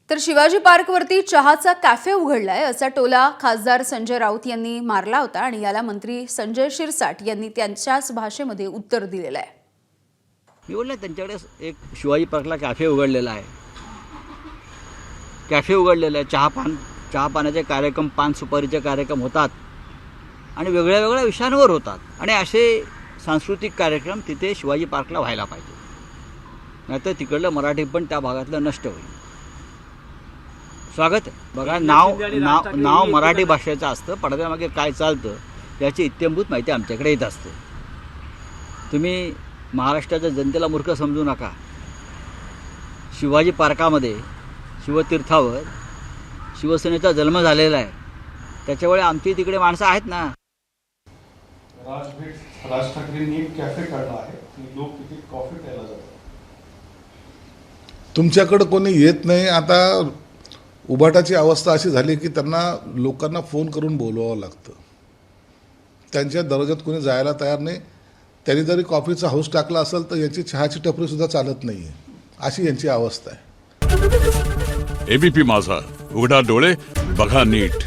तर शिवाजी पार्कवरती चहाचा कॅफे उघडलाय असा टोला खासदार संजय राऊत यांनी मारला होता आणि याला मंत्री संजय शिरसाट यांनी त्यांच्याच भाषेमध्ये उत्तर दिलेलं आहे। मी बोलले त्यांच्याकडे एक शिवाजी पार्कला कॅफे उघडलेला आहे, चहा पाण्याचे कार्यक्रम, पान सुपारीचे कार्यक्रम होतात आणि वेगळ्या वेगळ्या विषयांवर होतात आणि असे सांस्कृतिक कार्यक्रम तिथे शिवाजी पार्कला व्हायला पाहिजे, नाहीतर तिकडलं मराठी पण त्या भागातलं नष्ट होईल। स्वागत आहे बघा, नाव मराठी भाषेचं असतं, पडद्यामागे काय चालतं याची इत्थंभूत माहिती आमच्याकडे येत असते। तुम्ही महाराष्ट्राच्या जनतेला मूर्ख समजू नका। शिवाजी पार्कामध्ये शिवतीर्थावर शिवसेनेचा जन्म झालेला आहे, त्याच्यामुळे आमची तिकडे माणसं आहेत ना। राज ठाकरेंनी एक कॅफे काढला आहे आणि लोक तिथे कॉफी प्यायला जातात। तुमच्याकडे कोणी येत नाही। आता उभाटाची अवस्था अशी झाली की त्यांना लोकांना फोन करून बोलवावं लागतं, त्यांच्या दरवाजात कोणी जायला तयार नाही। त्यांनी जरी कॉफीचा हाऊस टाकला असेल तर यांची चहाची टपरी सुद्धा चालत नाहीये, अशी यांची अवस्था आहे। एबीपी माझा, उघडा डोळे बघा नीट।